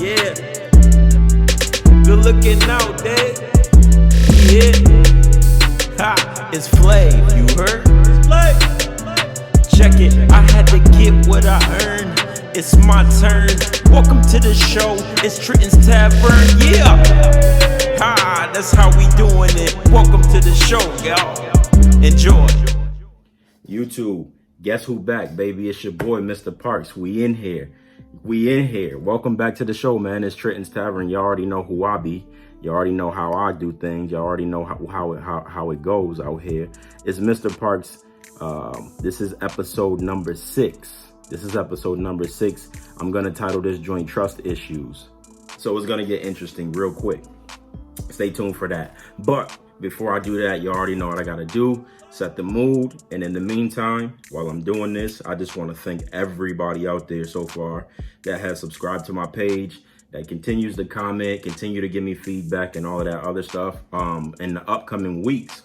Yeah. Good looking out there. Yeah. Ha, it's Flav, you heard? It's Flav. Check it, I had to get what I earned. It's my turn. Welcome to the show. It's Trenton's Tavern. Yeah. Ha, that's how we doing it. Welcome to the show, y'all. Enjoy. YouTube, guess who back, baby? It's your boy, Mr. Parks. We in here. Welcome back to the show, man. It's Trenton's Tavern. You already know who I be. You already know how I do things. You already know how it goes out here. It's Mr. Parks. This is episode number 6. I'm gonna title this joint Trust Issues. So it's gonna get interesting real quick. Stay tuned for that. But before I do that, you already know what I gotta do. Set the mood. And in the meantime, while I'm doing this, I just want to thank everybody out there so far that has subscribed to my page, that continues to comment, continue to give me feedback and all of that other stuff. In the upcoming weeks,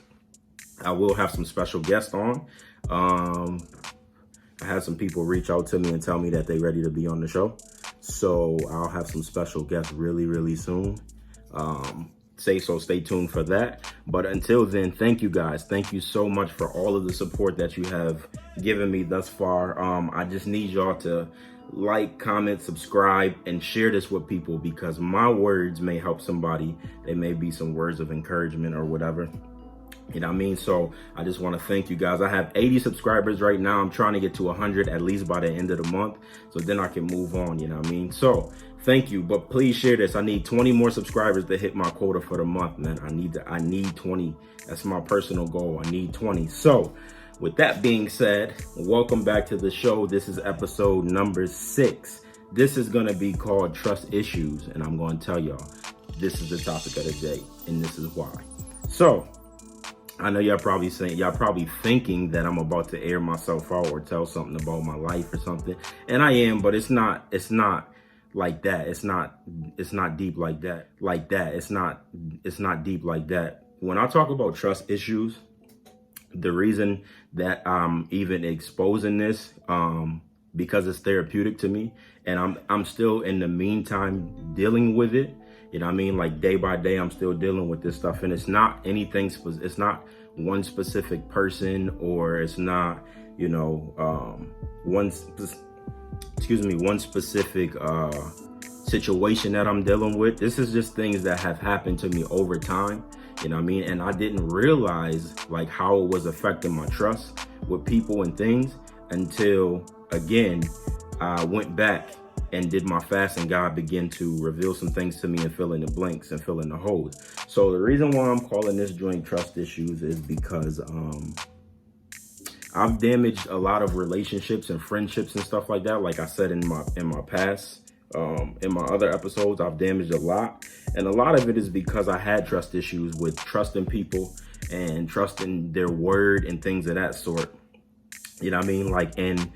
I will have some special guests on. I had some people reach out to me and tell me that they're ready to be on the show. So I'll have some special guests really, really soon. Stay tuned for that. But until then, thank you guys. Thank you so much for all of the support that you have given me thus far. I just need y'all to like, comment, subscribe, and share this with people because my words may help somebody. They may be some words of encouragement or whatever. You know what I mean? So I just want to thank you guys. I have 80 subscribers right now. I'm trying to get to 100 at least by the end of the month. So then I can move on, you know what I mean? So thank you, but please share this. I need 20 more subscribers to hit my quota for the month, man. I need 20. That's my personal goal. I need 20. So with that being said, welcome back to the show. This is episode number 6. This is going to be called Trust Issues. And I'm going to tell y'all, this is the topic of the day. And this is why. So I know y'all probably thinking that I'm about to air myself out or tell something about my life or something. And I am, but it's not like that. It's not deep like that. It's not deep like that. When I talk about trust issues, the reason that I'm even exposing this, because it's therapeutic to me, and I'm still in the meantime dealing with it. You know what I mean? Like day by day, I'm still dealing with this stuff, and it's not anything. It's not one specific person, or it's not, you know, one specific situation that I'm dealing with. This is just things that have happened to me over time. You know what I mean? And I didn't realize like how it was affecting my trust with people and things until, again, I went back and did my fast, and God began to reveal some things to me and fill in the blanks and fill in the holes. So the reason why I'm calling this joint Trust Issues is because I've damaged a lot of relationships and friendships and stuff like that. Like I said in my past, in my other episodes, I've damaged a lot. And a lot of it is because I had trust issues with trusting people and trusting their word and things of that sort. You know what I mean? Like, and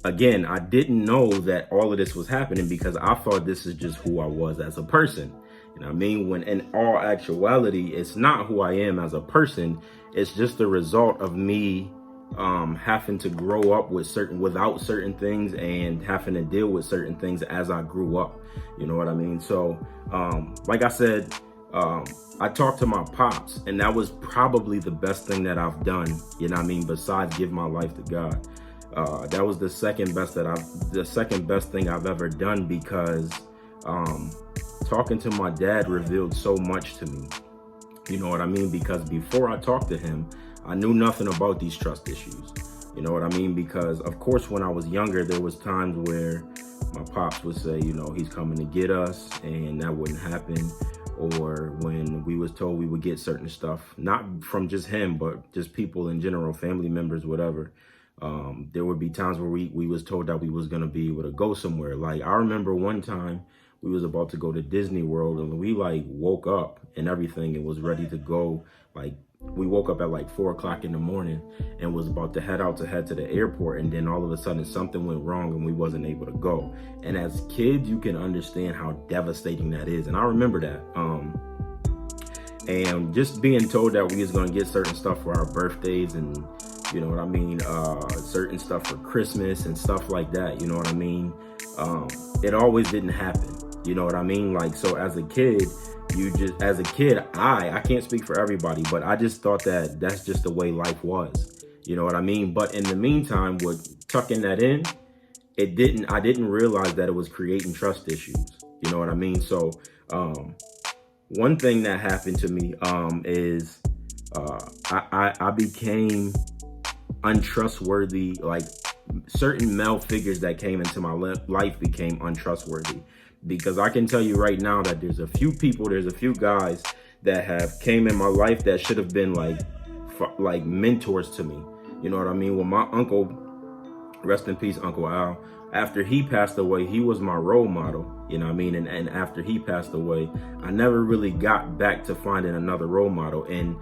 again, I didn't know that all of this was happening because I thought this is just who I was as a person. You know what I mean? When in all actuality, it's not who I am as a person. It's just the result of me having to grow up without certain things and having to deal with certain things as I grew up. You know what I mean? So, like I said, I talked to my pops, and that was probably the best thing that I've done. You know what I mean? Besides give my life to God. That was the second best thing I've ever done because talking to my dad revealed so much to me. You know what I mean? Because before I talked to him, I knew nothing about these trust issues. You know what I mean? Because of course, when I was younger, there was times where my pops would say, you know, he's coming to get us, and that wouldn't happen. Or when we was told we would get certain stuff, not from just him, but just people in general, family members, whatever. There would be times where we was told that we was going to be able to go somewhere. Like I remember one time we was about to go to Disney World, and we like woke up and everything and was ready to go. Like we woke up at like 4 o'clock in the morning and was about to head to the airport. And then all of a sudden something went wrong and we wasn't able to go. And as kids, you can understand how devastating that is. And I remember that. And just being told that we was going to get certain stuff for our birthdays and, you know what I mean, certain stuff for Christmas and stuff like that, you know what I mean? It always didn't happen. You know what I mean? Like, so as a kid, I can't speak for everybody, but I just thought that that's just the way life was. You know what I mean? But in the meantime, with tucking that in, I didn't realize that it was creating trust issues. You know what I mean? So, one thing that happened to me, is, I became untrustworthy. Like, certain male figures that came into my life became untrustworthy, because I can tell you right now that there's a few guys that have came in my life that should have been like mentors to me. You know what I mean? When my uncle, rest in peace, Uncle Al, after he passed away, he was my role model. You know what I mean? And after he passed away, I never really got back to finding another role model. And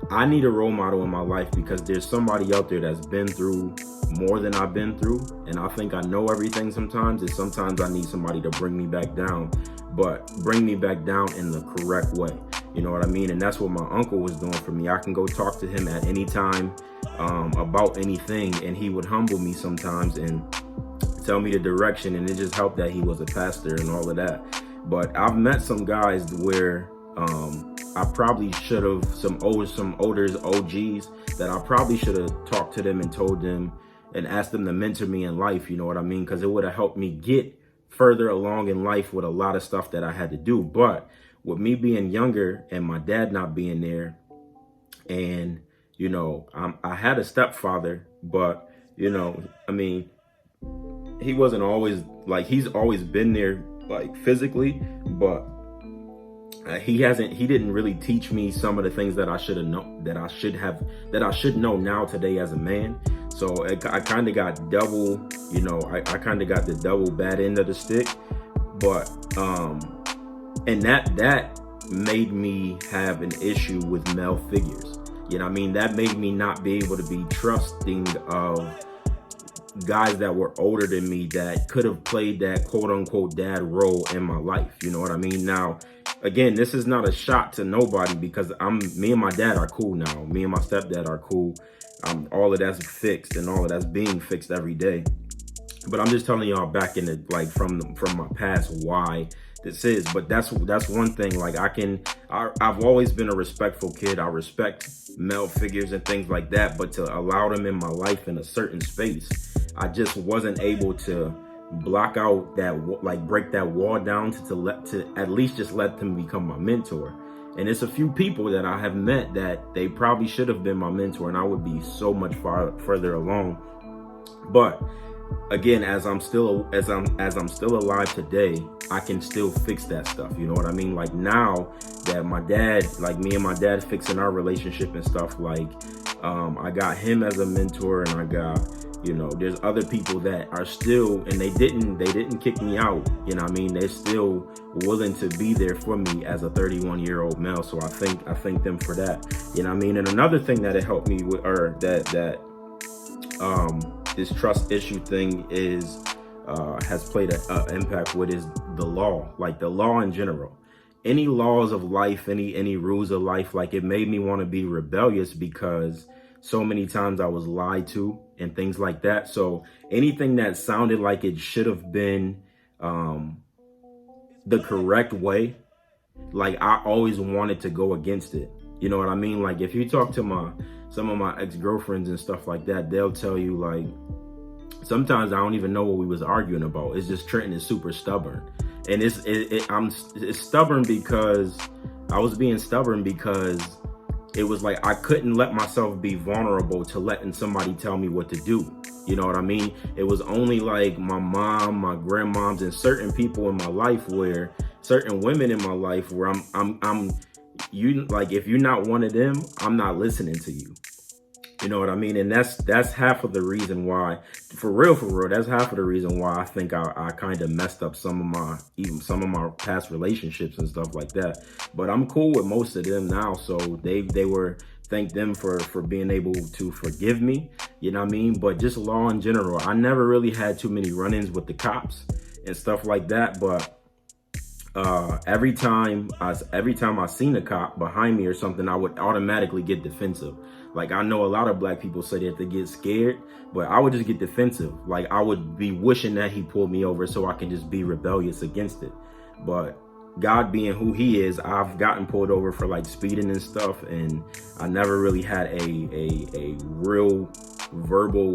I need a role model in my life because there's somebody out there that's been through more than I've been through. And I think I know everything sometimes. And sometimes I need somebody to bring me back down, but bring me back down in the correct way. You know what I mean? And that's what my uncle was doing for me. I can go talk to him at any time about anything, and he would humble me sometimes and tell me the direction. And it just helped that he was a pastor and all of that. But I've met some guys where I probably should have, some older OGs that I probably should have talked to them and told them and asked them to mentor me in life. You know what I mean? Because it would have helped me get further along in life with a lot of stuff that I had to do. But with me being younger and my dad not being there, and, you know, I had a stepfather, but, you know, I mean, he wasn't always like, he's always been there like physically, but he didn't really teach me some of the things that I should know now today as a man. So I kind of got double, you know, I kind of got the double bad end of the stick. But and that made me have an issue with male figures. You know what I mean? That made me not be able to be trusting of guys that were older than me that could have played that quote unquote dad role in my life. You know what I mean? Now, again, this is not a shot to nobody, because me and my dad are cool now. Me and my stepdad are cool. All of that's fixed, and all of that's being fixed every day. But I'm just telling y'all back in the, like, from my past, why this is. But that's one thing. Like, I've always been a respectful kid. I respect male figures and things like that. But to allow them in my life in a certain space, I just wasn't able to block out that, like, break that wall down to at least just let them become my mentor. And it's a few people that I have met that they probably should have been my mentor, and I would be so much further along. But again, as I'm still alive today, I can still fix that stuff. You know what I mean? Like, now that my dad, like, me and my dad fixing our relationship and stuff, like, I got him as a mentor, and I got, you know, there's other people that are still, and they didn't kick me out. You know what I mean? They're still willing to be there for me as a 31-year-old male. So I thank them for that. You know what I mean? And another thing that it helped me with, or that this trust issue thing is has played an impact with, is the law. Like, the law in general. Any laws of life, any rules of life, like, it made me want to be rebellious, because so many times I was lied to and things like that. So anything that sounded like it should have been the correct way, like, I always wanted to go against it. You know what I mean? Like, if you talk to some of my ex-girlfriends and stuff like that, they'll tell you, like, sometimes I don't even know what we was arguing about. It's just Trenton is super stubborn. And it's stubborn because I was being stubborn, because it was like I couldn't let myself be vulnerable to letting somebody tell me what to do. You know what I mean? It was only like my mom, my grandmoms, and certain people in my life, where certain women in my life, where you, like, if you're not one of them, I'm not listening to you. You know what I mean? And that's half of the reason why, for real, that's half of the reason why I think I kind of messed up some of my past relationships and stuff like that. But I'm cool with most of them now. So thank them for being able to forgive me. You know what I mean? But just law in general, I never really had too many run-ins with the cops and stuff like that. But every time I seen a cop behind me or something, I would automatically get defensive. Like, I know a lot of black people say that they get scared, but I would just get defensive. Like, I would be wishing that he pulled me over so I can just be rebellious against it. But God being who he is, I've gotten pulled over for like speeding and stuff, and I never really had a real verbal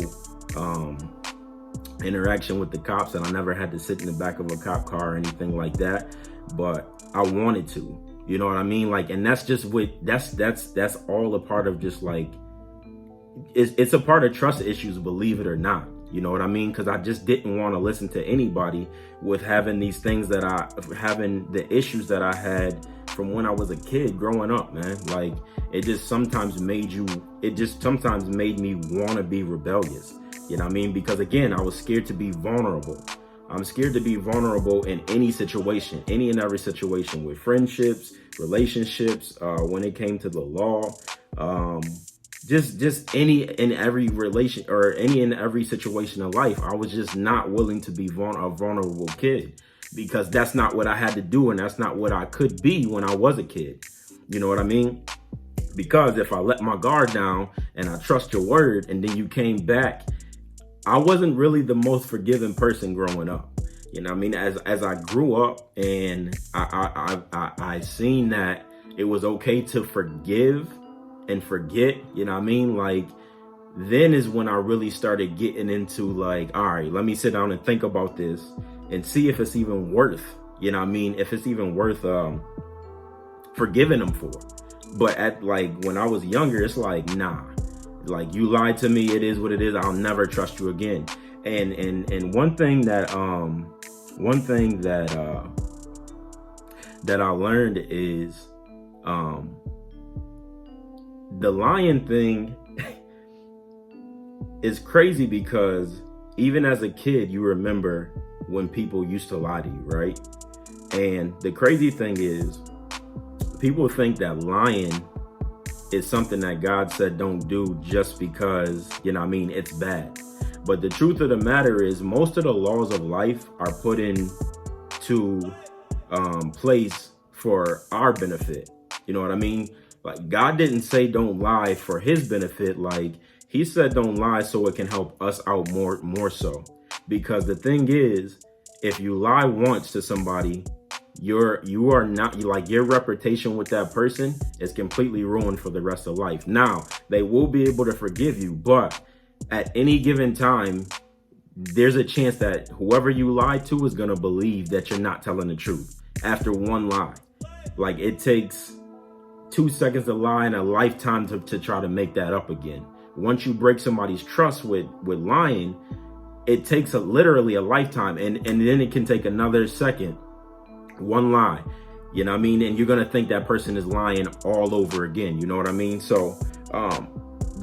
interaction with the cops, and I never had to sit in the back of a cop car or anything like that, but I wanted to, you know what I mean? Like, and that's just what, that's all a part of just like, it's a part of trust issues, believe it or not. You know what I mean? Because I just didn't want to listen to anybody with having these things having the issues that I had from when I was a kid growing up, man. Like, it just sometimes made me want to be rebellious. You know what I mean? Because again, I was scared to be vulnerable. I'm scared to be vulnerable in any situation, any and every situation, with friendships, relationships, when it came to the law, just any and every relation or any and every situation in life. I was just not willing to be a vulnerable kid, because that's not what I had to do, and that's not what I could be when I was a kid. You know what I mean? Because if I let my guard down and I trust your word, and then you came back, I wasn't really the most forgiving person growing up. You know what I mean? As I grew up and I seen that it was okay to forgive and forget, you know what I mean? Like, then is when I really started getting into like, all right, let me sit down and think about this and see if it's even worth, you know what I mean? If it's even worth forgiving them for. But at like, when I was younger, it's like, nah, like, you lied to me. It is what it is. I'll never trust you again. And one thing that I learned is, the lying thing is crazy, because even as a kid, you remember when people used to lie to you, right? And the crazy thing is, people think that lying is something that God said don't do just because, you know what I mean, it's bad. But the truth of the matter is, most of the laws of life are put into place for our benefit. You know what I mean? Like, God didn't say don't lie for his benefit. Like, he said don't lie so it can help us out more so. Because the thing is, if you lie once to somebody, you are not, like, your reputation with that person is completely ruined for the rest of life. Now, they will be able to forgive you, but at any given time, there's a chance that whoever you lied to is going to believe that you're not telling the truth after one lie. Like, it takes 2 seconds to lie and a lifetime to try to make that up again. Once you break somebody's trust with lying, it takes literally a lifetime, and then it can take another second. One lie, you know what I mean? And you're going to think that person is lying all over again. You know what I mean? So,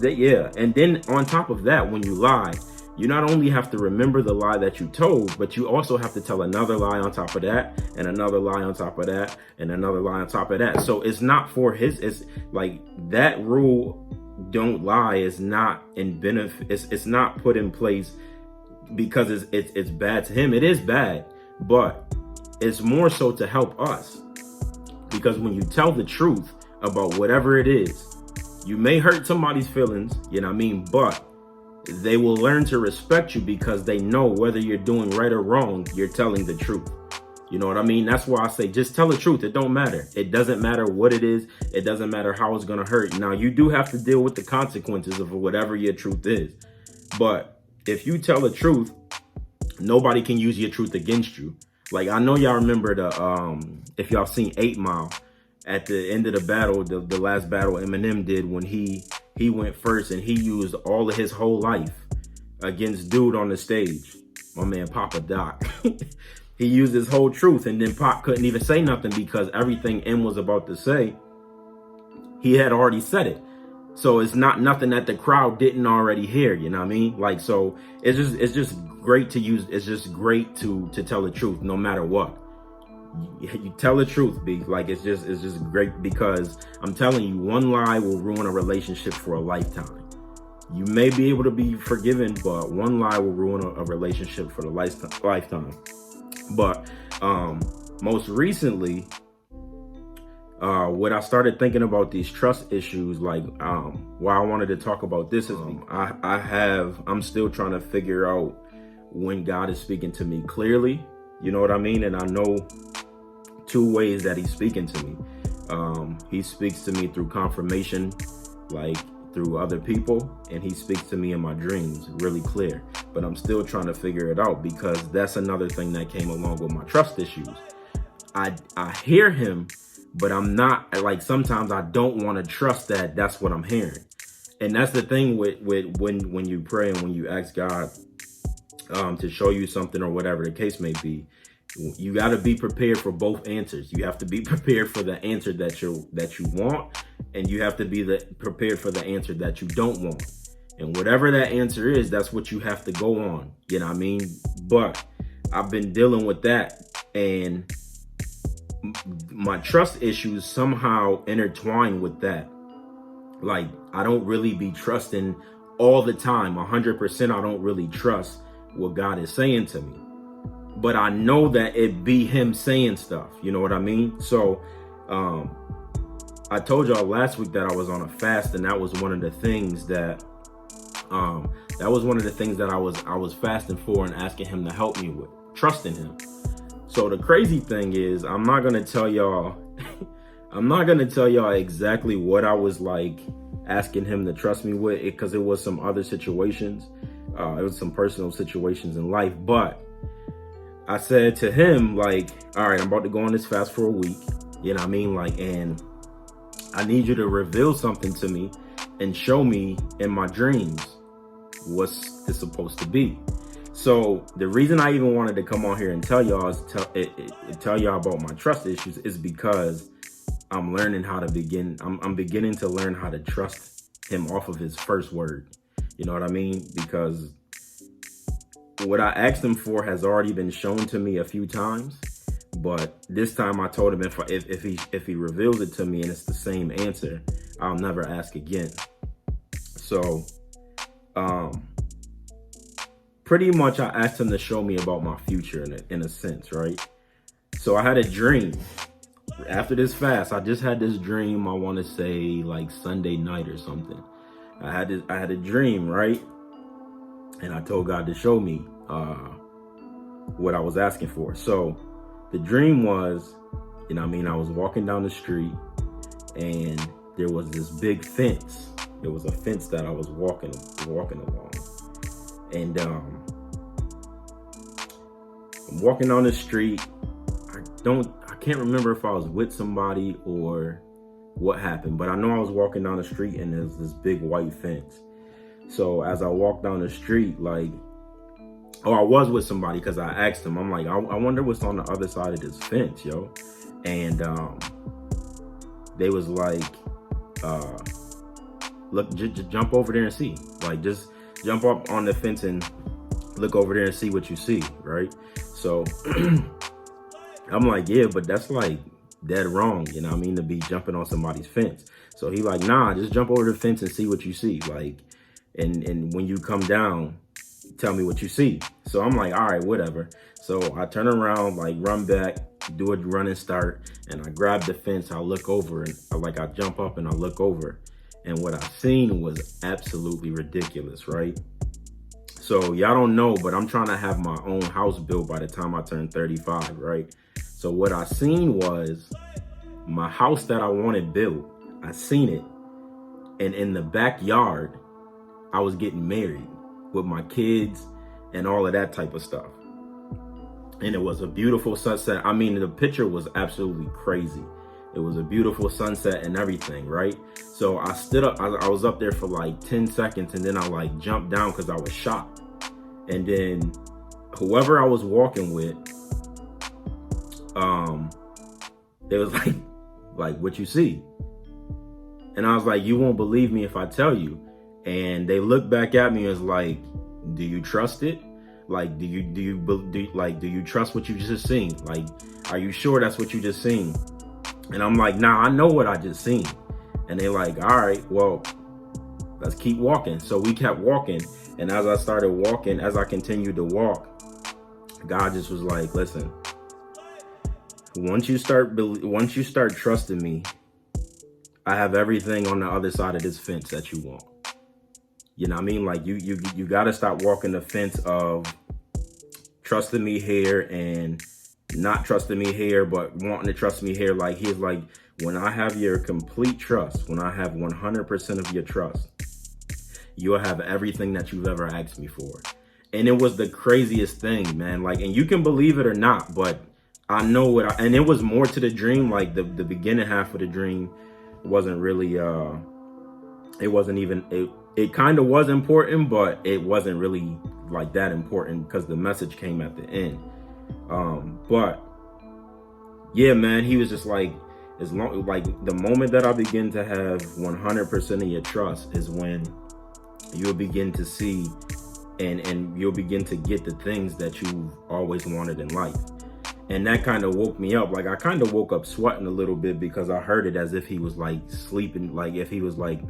yeah. And then on top of that, when you lie, you not only have to remember the lie that you told, but you also have to tell another lie on top of that, and another lie on top of that, and another lie on top of that. So it's not for it's like that rule, don't lie, is not in benefit. It's not put in place because it's bad to him. It is bad, but it's more so to help us, because when you tell the truth about whatever it is, you may hurt somebody's feelings, you know what I mean? But they will learn to respect you because they know whether you're doing right or wrong, you're telling the truth. You know what I mean? That's why I say just tell the truth. It don't matter. It doesn't matter what it is. It doesn't matter how it's going to hurt. Now, you do have to deal with the consequences of whatever your truth is. But if you tell the truth, nobody can use your truth against you. Like, I know y'all remember if y'all seen 8 Mile, at the end of the battle, the last battle Eminem did, when he went first and he used all of his whole life against dude on the stage, my man Papa Doc. He used his whole truth, and then Pop couldn't even say nothing because everything M was about to say, he had already said it. So it's not nothing that the crowd didn't already hear, you know what I mean? Like, so it's just great to use. It's just great to tell the truth no matter what. You tell the truth, B. Like, it's just great, because I'm telling you, one lie will ruin a relationship for a lifetime. You may be able to be forgiven, but one lie will ruin a relationship for the lifetime. But most recently, when I started thinking about these trust issues, like why I wanted to talk about this is I'm still trying to figure out when God is speaking to me clearly. You know what I mean? And I know two ways that he's speaking to me. He speaks to me through confirmation, like through other people, and he speaks to me in my dreams really clear. But I'm still trying to figure it out, because that's another thing that came along with my trust issues. I hear him, but I'm not, like, sometimes I don't want to trust that that's what I'm hearing. And that's the thing with when you pray and when you ask God to show you something or whatever the case may be. You got to be prepared for both answers. You have to be prepared for the answer that you want, and you have to be prepared for the answer that you don't want. And whatever that answer is, that's what you have to go on. You know what I mean? But I've been dealing with that, and my trust issues somehow intertwine with that. Like, I don't really be trusting all the time. 100%, I don't really trust what God is saying to me. But I know that it be him saying stuff. You know what I mean? So I told y'all last week that I was on a fast, and that was one of the things that I was fasting for and asking him to help me with, trusting him. So the crazy thing is, I'm not gonna tell y'all exactly what I was like asking him to trust me with, because it was some other situations. It was some personal situations in life. But I said to him, like, all right, I'm about to go on this fast for a week. You know what I mean? Like, and I need you to reveal something to me and show me in my dreams what's this supposed to be. So the reason I even wanted to come on here and tell y'all tell y'all about my trust issues is because I'm learning how to I'm beginning to learn how to trust him off of his first word. You know what I mean? Because what I asked him for has already been shown to me a few times, but this time I told him if he reveals it to me and it's the same answer, I'll never ask again. So, pretty much I asked him to show me about my future in a sense, right? So I had a dream after this fast. I just had this dream. I want to say like Sunday night or something. I had a dream, right? And I told God to show me what I was asking for. So the dream was, you know what I mean, I was walking down the street and there was this big fence. There was a fence that I was walking along. And I'm walking down the street. I can't remember if I was with somebody or what happened, but I know I was walking down the street and there's this big white fence. So as I walked down the street, I was with somebody, because I asked them, I'm like, I wonder what's on the other side of this fence, yo. And they was like, look, just jump over there and see. Like, just jump up on the fence and look over there and see what you see, right? So I'm like, yeah, but that's like dead wrong, you know what I mean, to be jumping on somebody's fence. So he like, nah, just jump over the fence and see what you see. Like, and when you come down, tell me what you see. So I'm like, all right, whatever. So I turn around, like run back, do a running start, and I grab the fence. I look over and I jump up and I look over. And what I seen was absolutely ridiculous, right? So y'all don't know, but I'm trying to have my own house built by the time I turn 35, right? So what I seen was my house that I wanted built. I seen it. And in the backyard, I was getting married with my kids and all of that type of stuff. And it was a beautiful sunset. I mean, the picture was absolutely crazy. It was a beautiful sunset and everything, right? So I stood up, I was up there for like 10 seconds and then I like jumped down because I was shocked. And then whoever I was walking with, they was like, what you see? And I was like, you won't believe me if I tell you. And they looked back at me and was like, do you trust it? Like, do you trust what you just seen? Like, are you sure that's what you just seen? And I'm like, nah, I know what I just seen. And they like, all right, well, let's keep walking. So we kept walking. And as I started walking, as I continued to walk, God just was like, listen, once you start trusting me, I have everything on the other side of this fence that you want. You know what I mean? Like you got to stop walking the fence of trusting me here and not trusting me here, but wanting to trust me here. Like he's like, when I have your complete trust, when I have 100% of your trust, you'll have everything that you've ever asked me for. And it was the craziest thing, man. Like, and you can believe it or not, but I know it. And it was more to the dream. Like the beginning half of the dream wasn't really, it wasn't even, it kind of was important, but it wasn't really like that important because the message came at the end. But yeah, man, he was just like, as long, like the moment that I begin to have 100% of your trust is when you'll begin to see and you'll begin to get the things that you've always wanted in life. And that kind of woke me up. Like I kind of woke up sweating a little bit because I heard it as if he was like sleeping, like if he was like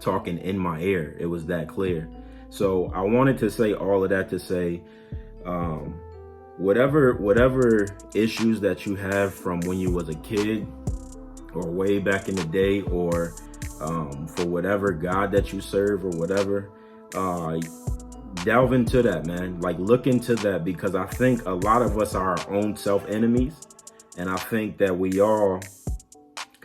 talking in my ear. It was that clear. So I wanted to say all of that to say, whatever issues that you have from when you was a kid or way back in the day, or for whatever God that you serve or whatever, delve into that, man. Like look into that, because I think a lot of us are our own self enemies, and I think that we all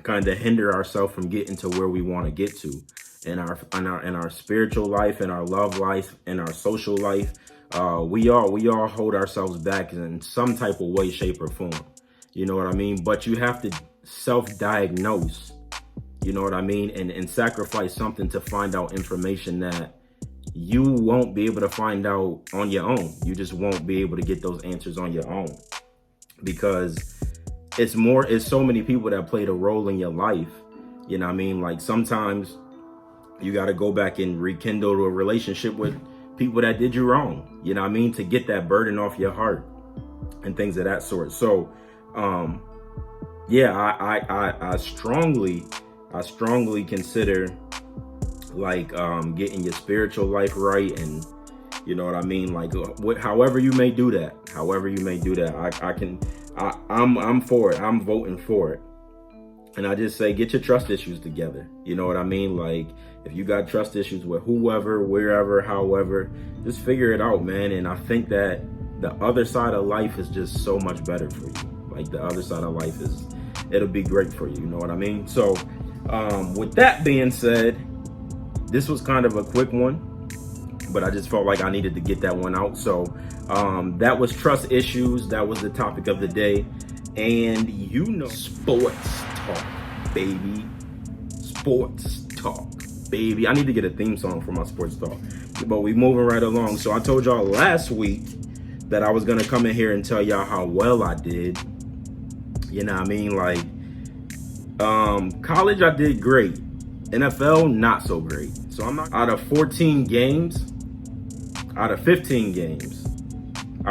kind of hinder ourselves from getting to where we want to get to in our spiritual life, in our love life, in our social life. We all hold ourselves back in some type of way, shape, or form. You know what I mean? But you have to self-diagnose, you know what I mean? And sacrifice something to find out information that you won't be able to find out on your own. You just won't be able to get those answers on your own, because it's so many people that played a role in your life. You know what I mean? Like sometimes you got to go back and rekindle a relationship with people that did you wrong, you know what I mean, to get that burden off your heart and things of that sort. So yeah, I strongly consider like getting your spiritual life right, and you know what I mean, like however you may do that, I'm for it. I'm voting for it. And I just say, get your trust issues together. You know what I mean? Like, if you got trust issues with whoever, wherever, however, just figure it out, man. And I think that the other side of life is just so much better for you. Like, the other side of life it'll be great for you. You know what I mean? So, with that being said, this was kind of a quick one, but I just felt like I needed to get that one out. So, that was trust issues. That was the topic of the day. And you know, sports talk, baby. Sports talk, baby. I need to get a theme song for my sports talk, but we moving right along. So I told y'all last week that I was gonna come in here and tell y'all how well I did. You know what I mean? Like, college I did great. NFL not so great. So I'm not, out of 15 games, I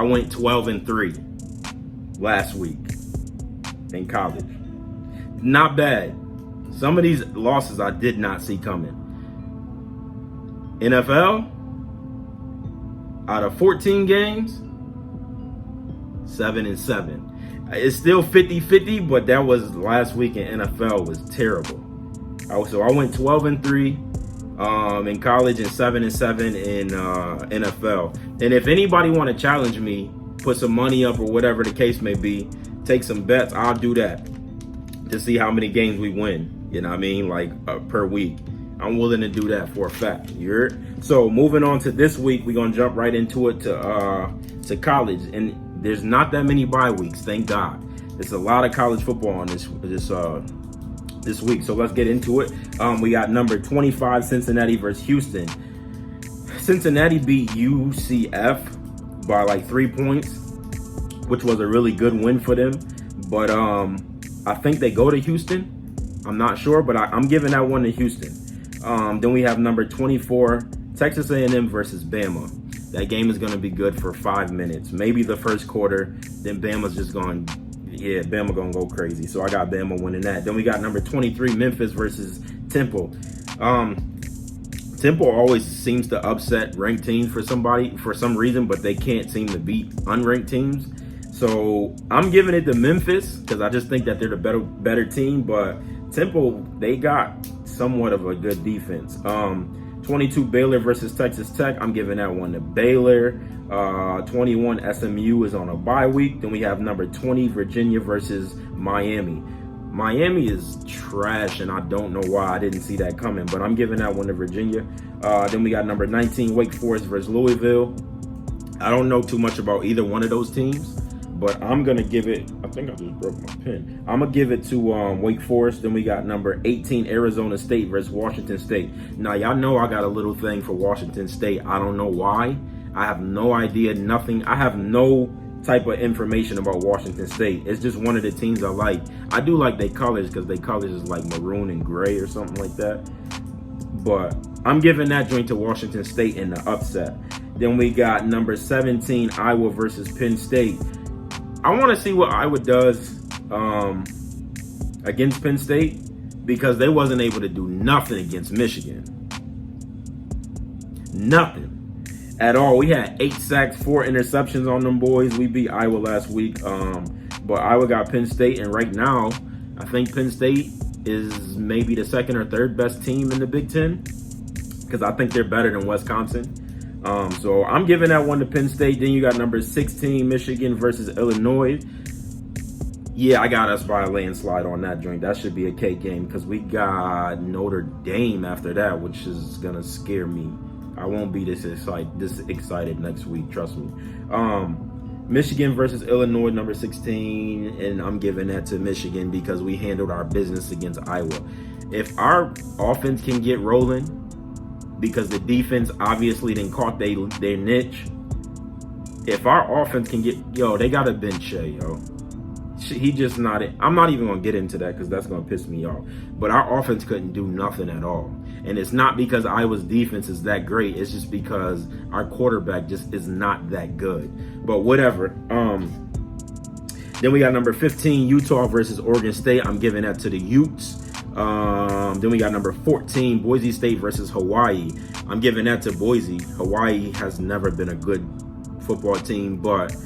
went 12-3 last week in college. Not bad. Some of these losses I did not see coming. NFL, out of 14 games, 7-7. It's still 50-50, but that was last week in NFL was terrible. So I went 12-3 in college and 7-7 in NFL. And if anybody want to challenge me, put some money up or whatever the case may be, take some bets, I'll do that to see how many games we win. You know what I mean? Like per week. I'm willing to do that for a fact. You heard? So moving on to this week, we're gonna jump right into it to college. And there's not that many bye weeks, thank God. There's a lot of college football on this week. So let's get into it. We got number 25 Cincinnati versus Houston. Cincinnati beat UCF by like 3 points, which was a really good win for them. But I think they go to Houston. I'm not sure, but I'm giving that one to Houston. Then we have number 24, Texas A&M versus Bama. That game is going to be good for 5 minutes, maybe the first quarter. Then Bama's just going, Bama going to go crazy. So I got Bama winning that. Then we got number 23, Memphis versus Temple. Temple always seems to upset ranked teams for some reason, but they can't seem to beat unranked teams. So I'm giving it to Memphis because I just think that they're the better team. But Temple, they got somewhat of a good defense. 22 Baylor versus Texas Tech. I'm giving that one to Baylor. 21 SMU is on a bye week. Then we have number 20 Virginia versus Miami. Miami is trash, and I don't know why I didn't see that coming, but I'm giving that one to Virginia. Then we got number 19 Wake Forest versus Louisville. I don't know too much about either one of those teams, but I'm going to give it, I think I just broke my pen. I'm going to give it to Wake Forest. Then we got number 18 Arizona State versus Washington State. Now, y'all know I got a little thing for Washington State. I don't know why. I have no idea, nothing. I have no type of information about Washington State. It's just one of the teams I like. I do like their colors because their colors is like maroon and gray or something like that. But I'm giving that joint to Washington State in the upset. Then we got number 17 Iowa versus Penn State. I want to see what Iowa does against Penn State because they wasn't able to do nothing against Michigan. Nothing at all. We had 8 sacks, 4 interceptions on them boys. We beat Iowa last week, but Iowa got Penn State, and right now, I think Penn State is maybe the second or third best team in the Big Ten because I think they're better than Wisconsin. So I'm giving that one to Penn State. Then you got number 16 Michigan versus Illinois. Yeah, I got us by a landslide on that joint. That should be a cake game because we got Notre Dame after that, which is gonna scare me. I won't be this excited next week, trust me. Michigan versus Illinois, number 16, and I'm giving that to Michigan because we handled our business against Iowa. If our offense can get rolling, because the defense obviously didn't caught their niche, if our offense can get, they got to bench Shea, He just not it. I'm not even going to get into that because that's going to piss me off. But our offense couldn't do nothing at all. And it's not because Iowa's defense is that great. It's just because our quarterback just is not that good. But whatever. Then we got number 15, Utah versus Oregon State. I'm giving that to the Utes. Then we got number 14, Boise State versus Hawaii. I'm giving that to Boise. Hawaii has never been a good football team, but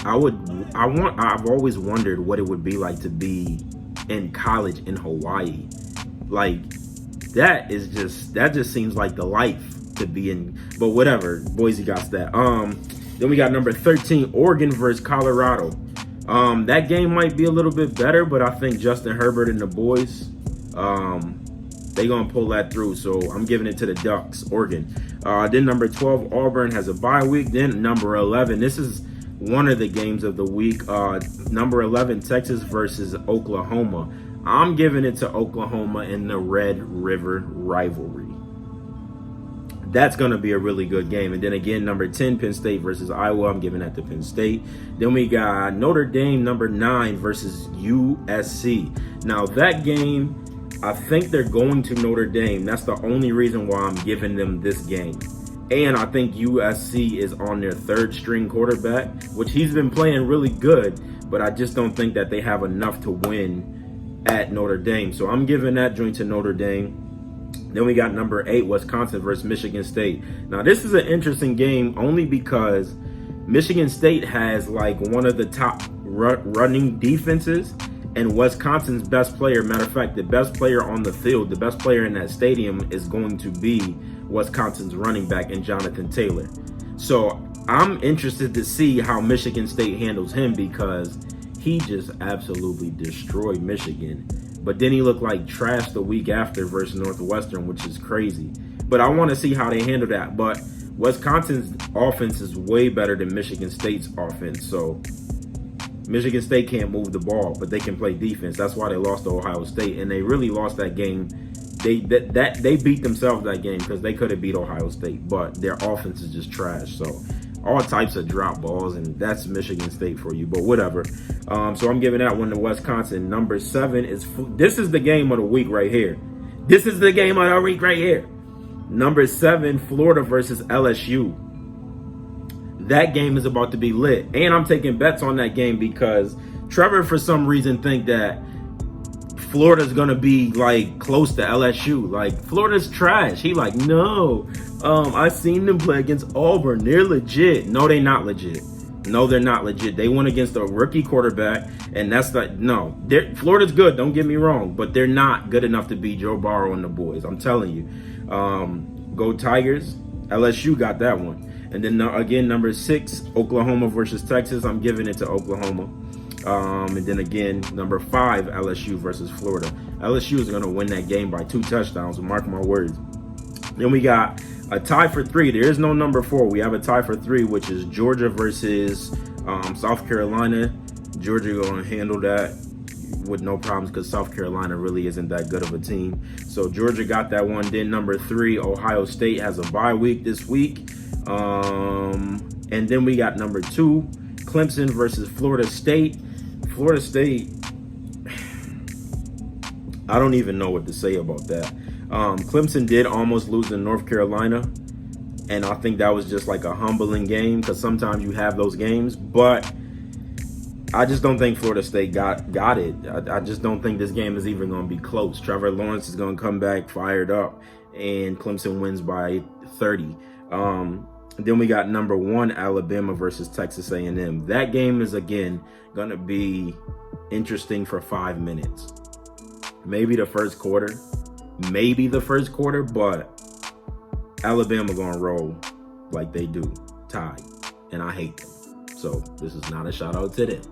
I've always wondered what it would be like to be in college in Hawaii. Like that just seems like the life to be in, but whatever. Boise got that. Then we got number 13, Oregon versus Colorado. That game might be a little bit better, but I think Justin Herbert and the boys, they gonna pull that through. So I'm giving it to the Ducks, Oregon. Then number 12, Auburn has a bye week. Then number 11, this is one of the games of the week. Number 11, Texas versus Oklahoma. I'm giving it to Oklahoma in the Red River rivalry. That's going to be a really good game. And then again, number 10, Penn State versus Iowa. I'm giving that to Penn State. Then we got Notre Dame, number 9, versus USC. Now, that game, I think they're going to Notre Dame. That's the only reason why I'm giving them this game. And I think USC is on their third-string quarterback, which he's been playing really good, but I just don't think that they have enough to win at Notre Dame. So I'm giving that joint to Notre Dame. Then we got number 8, Wisconsin versus Michigan State. Now, this is an interesting game only because Michigan State has like one of the top running defenses, and Wisconsin's best player, matter of fact, the best player on the field, the best player in that stadium is going to be Wisconsin's running back and Jonathan Taylor. So I'm interested to see how Michigan State handles him because he just absolutely destroyed Michigan. But then he looked like trash the week after versus Northwestern, which is crazy. But I want to see how they handle that. But Wisconsin's offense is way better than Michigan State's offense. So Michigan State can't move the ball, but they can play defense. That's why they lost to Ohio State. And they really lost that game. They beat themselves that game because they could have beat Ohio State. But their offense is just trash. So all types of drop balls, and that's Michigan State for you, but whatever. So I'm giving that one to Wisconsin. Number 7 is, this is the game of the week right here. This is the game of the week right here. Number 7, Florida versus LSU. That game is about to be lit. And I'm taking bets on that game because Trevor, for some reason, think that Florida's going to be, like, close to LSU. Like, Florida's trash. He like, no. I seen them play against Auburn. They're legit. No, they not legit. No, they're not legit. They went against a rookie quarterback, and that's not, no. Florida's good, don't get me wrong, but they're not good enough to beat Joe Burrow and the boys. I'm telling you. Go Tigers. LSU got that one. And then again, number 6, Oklahoma versus Texas. I'm giving it to Oklahoma. And then again, number 5, LSU versus Florida. LSU is going to win that game by 2 touchdowns. Mark my words. Then we got a tie for 3. There is no number 4. We have a tie for 3, which is Georgia versus South Carolina. Georgia going to handle that with no problems because South Carolina really isn't that good of a team. So Georgia got that one. Then number 3, Ohio State has a bye week this week. And then we got number 2, Clemson versus Florida State. Florida State, I don't even know what to say about that. Clemson did almost lose to North Carolina, and I think that was just like a humbling game because sometimes you have those games, but I just don't think Florida State got it. I just don't think this game is even going to be close. Trevor Lawrence is going to come back fired up, and Clemson wins by 30. Then we got number 1, Alabama versus Texas A&M. That game is, again, going to be interesting for 5 minutes. Maybe the first quarter, but Alabama going to roll like they do, tied, and I hate them. So this is not a shout out to them.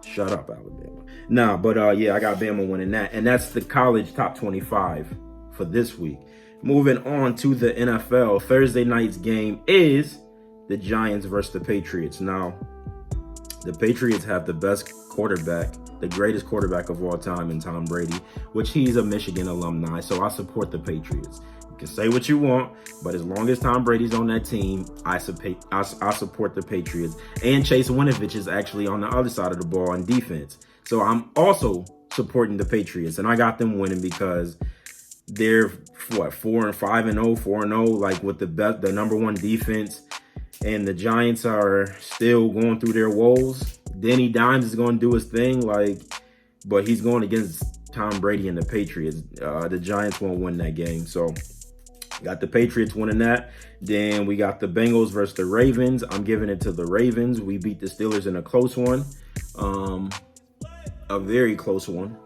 Shut up, Alabama. Nah, but yeah, I got Bama winning that, and that's the college top 25 for this week. Moving on to the NFL, Thursday night's game is the Giants versus the Patriots. Now, the Patriots have the best quarterback, the greatest quarterback of all time in Tom Brady, which he's a Michigan alumni, so I support the Patriots. You can say what you want, but as long as Tom Brady's on that team, I support the Patriots. And Chase Winovich is actually on the other side of the ball in defense. So I'm also supporting the Patriots, and I got them winning because they're 4-5-0, like with the number 1 defense, and the Giants are still going through their woes. Danny Dimes is going to do his thing, but he's going against Tom Brady and the Patriots. The Giants won't win that game, so got the Patriots winning that. Then we got the Bengals versus the Ravens. I'm giving it to the Ravens. We beat the Steelers in a close one, a very close one.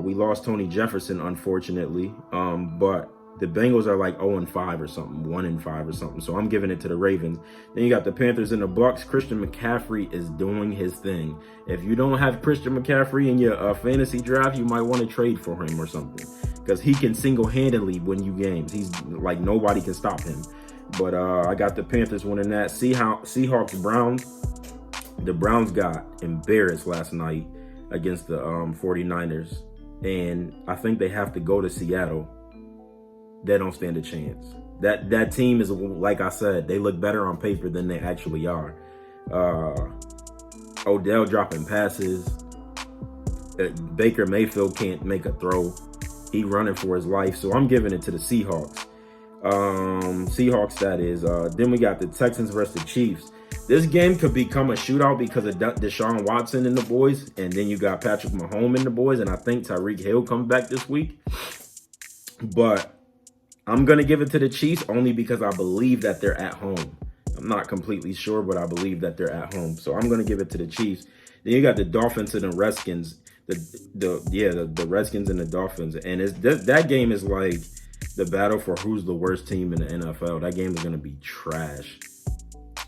We lost Tony Jefferson, unfortunately, but the Bengals are like 0-5 or something, 1-5 or something. So I'm giving it to the Ravens. Then you got the Panthers and the Bucks. Christian McCaffrey is doing his thing. If you don't have Christian McCaffrey in your fantasy draft, you might want to trade for him or something because he can single-handedly win you games. He's like, nobody can stop him. But I got the Panthers winning that. Seahawks, Browns. The Browns got embarrassed last night against the 49ers, and I think they have to go to Seattle. They don't stand a chance. That team is, like I said, they look better on paper than they actually are. Odell dropping passes. Baker Mayfield can't make a throw. He running for his life, so I'm giving it to the Seahawks. Seahawks, that is. Then we got the Texans versus the Chiefs. This game could become a shootout because of Deshaun Watson and the boys, and then you got Patrick Mahomes and the boys, and I think Tyreek Hill comes back this week. But I'm going to give it to the Chiefs only because I believe that they're at home. I'm not completely sure, but I believe that they're at home. So I'm going to give it to the Chiefs. Then you got the Dolphins and the Redskins. The Redskins and the Dolphins. And that game is like the battle for who's the worst team in the NFL. That game is going to be trash.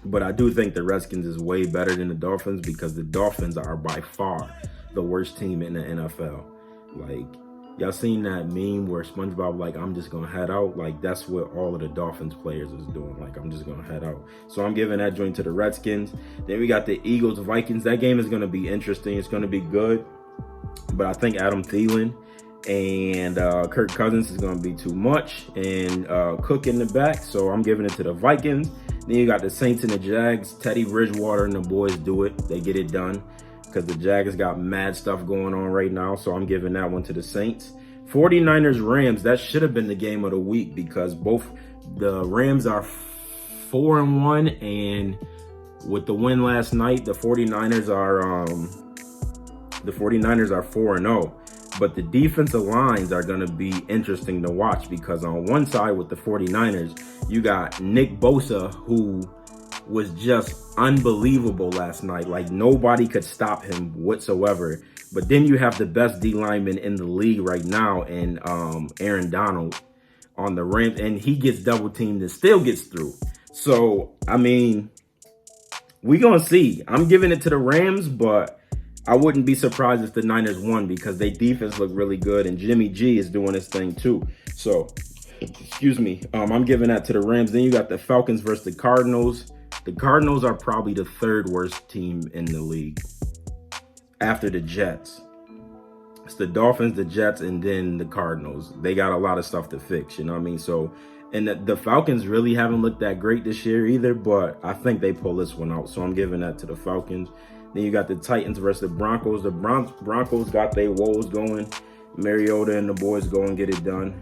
But I do think the Redskins is way better than the Dolphins because the Dolphins are by far the worst team in the NFL. Like, y'all seen that meme where SpongeBob like, I'm just going to head out? Like, that's what all of the Dolphins players is doing. Like, I'm just going to head out. So I'm giving that joint to the Redskins. Then we got the Eagles, Vikings. That game is going to be interesting. It's going to be good. But I think Adam Thielen and Kirk Cousins is going to be too much. And Cook in the back. So I'm giving it to the Vikings. Then you got the Saints and the Jags. Teddy Bridgewater and the boys do it. They get it done because the Jags got mad stuff going on right now. So I'm giving that one to the Saints. 49ers, Rams. That should have been the game of the week because both the Rams are 4-1. And with the win last night, the 49ers are 4-0. But the defensive lines are going to be interesting to watch because on one side with the 49ers, you got Nick Bosa, who was just unbelievable last night. Like, nobody could stop him whatsoever. But then you have the best D lineman in the league right now in Aaron Donald on the Rams, and he gets double teamed and still gets through. So, I mean, we're going to see. I'm giving it to the Rams, but I wouldn't be surprised if the Niners won because their defense looked really good, and Jimmy G is doing his thing too. So, excuse me, I'm giving that to the Rams. Then you got the Falcons versus the Cardinals. The Cardinals are probably the third worst team in the league after the Jets. It's the Dolphins, the Jets, and then the Cardinals. They got a lot of stuff to fix, you know what I mean? So, and the Falcons really haven't looked that great this year either, but I think they pull this one out. So I'm giving that to the Falcons. Then you got the Titans versus the Broncos. The Broncos got their woes going. Mariota and the boys go and get it done.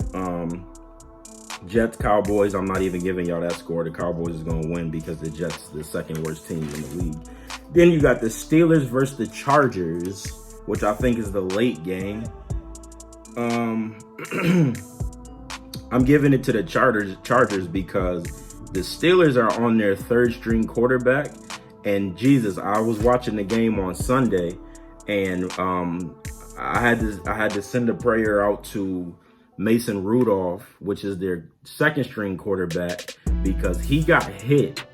Jets, Cowboys, I'm not even giving y'all that score. The Cowboys is going to win because the Jets are the second worst team in the league. Then you got the Steelers versus the Chargers, which I think is the late game. I'm giving it to the Chargers because the Steelers are on their third string quarterback. And Jesus, I was watching the game on Sunday, and I had to send a prayer out to Mason Rudolph, which is their second string quarterback, because he got hit.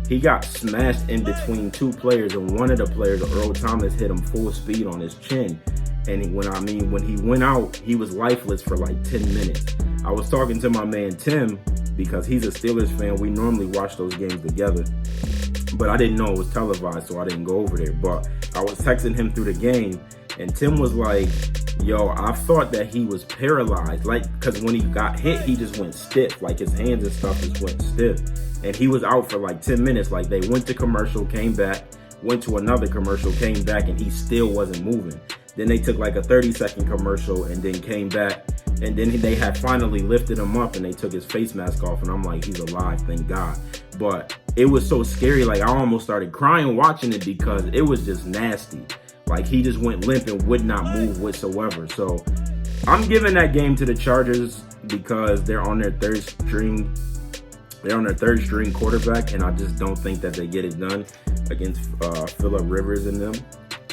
He got smashed in between two players, and one of the players, Earl Thomas, hit him full speed on his chin. And when he went out, he was lifeless for like 10 minutes. I was talking to my man Tim because he's a Steelers fan. We normally watch those games together, but I didn't know it was televised, so I didn't go over there. But I was texting him through the game, and Tim was like, yo, I thought that he was paralyzed. Like, because when he got hit, he just went stiff. Like, his hands and stuff just went stiff. And he was out for like 10 minutes. Like, they went to commercial, came back, went to another commercial, came back, and he still wasn't moving. Then they took like a 30-second commercial and then came back. And then they had finally lifted him up and they took his face mask off. And I'm like, he's alive, thank God. But it was so scary. Like, I almost started crying watching it because it was just nasty. Like, he just went limp and would not move whatsoever. So I'm giving that game to the Chargers because they're on their third string. They're on their third string quarterback, and I just don't think that they get it done against Phillip Rivers and them.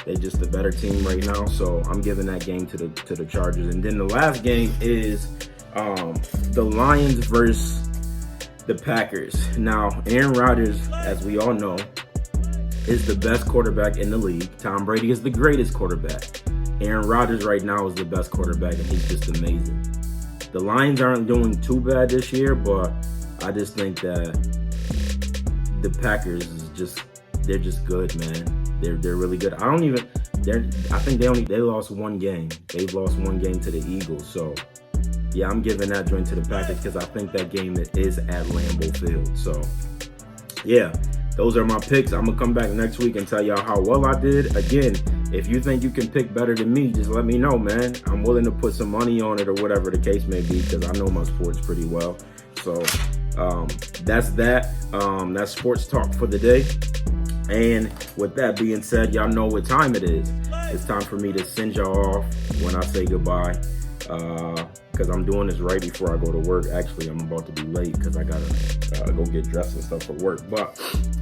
They're just the better team right now, so I'm giving that game to the Chargers. And then the last game is the Lions versus the Packers. Now, Aaron Rodgers, as we all know, is the best quarterback in the league. Tom Brady is the greatest quarterback. Aaron Rodgers right now is the best quarterback, and he's just amazing. The Lions aren't doing too bad this year, but I just think that the Packers they're just good, man. They're really good. I think they lost one game. They've lost one game to the Eagles. So yeah, I'm giving that joint to the Packers because I think that game is at Lambeau Field. So yeah, those are my picks. I'm gonna come back next week and tell y'all how well I did. Again, if you think you can pick better than me, just let me know, man. I'm willing to put some money on it or whatever the case may be because I know my sports pretty well. So that's that. That's sports talk for the day. And with that being said, y'all know what time it is. It's time for me to send y'all off when I say goodbye. Because I'm doing this right before I go to work. Actually, I'm about to be late because I gotta go get dressed and stuff for work. But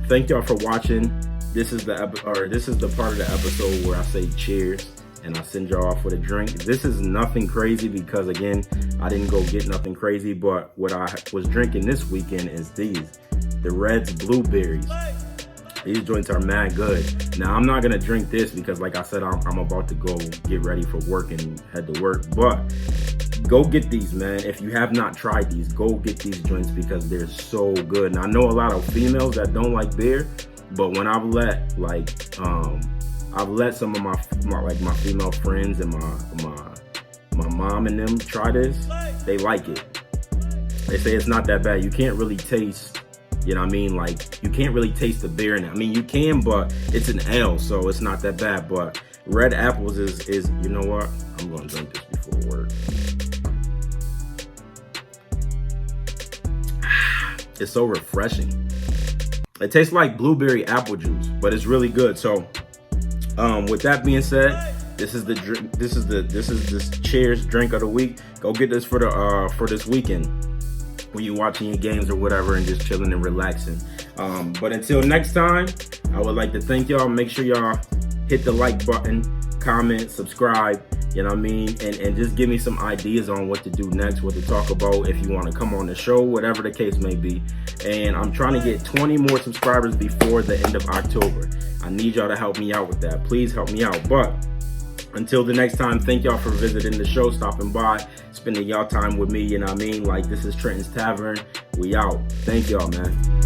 thank y'all for watching. This is the part of the episode where I say cheers and I send y'all off with a drink. This is nothing crazy because, again, I didn't go get nothing crazy. But what I was drinking this weekend is the Reds blueberries. These joints are mad good. Now, I'm not going to drink this because, like I said, I'm about to go get ready for work and head to work. But go get these, man. If you have not tried these, go get these joints because they're so good. And I know a lot of females that don't like beer, but when I've let some of my female friends and my mom and them try this, they like it. They say it's not that bad. You can't really taste, you know what I mean? Like, you can't really taste the beer in it. I mean, you can, but it's an ale, so it's not that bad. But Red Apples is you know what? I'm going to drink this before work. It's so refreshing. It tastes like blueberry apple juice, but it's really good. So, with that being said, this is this cheers drink of the week. Go get this for this weekend when you're watching your games or whatever and just chilling and relaxing. But until next time, I would like to thank y'all. Make sure y'all hit the like button, comment, subscribe, you know what I mean? And just give me some ideas on what to do next, what to talk about, if you want to come on the show, whatever the case may be. And I'm trying to get 20 more subscribers before the end of October. I need y'all to help me out with that. Please help me out. But until the next time, thank y'all for visiting the show, stopping by, spending y'all time with me, you know what I mean? Like, this is Trenton's Tavern. We out. Thank y'all, man.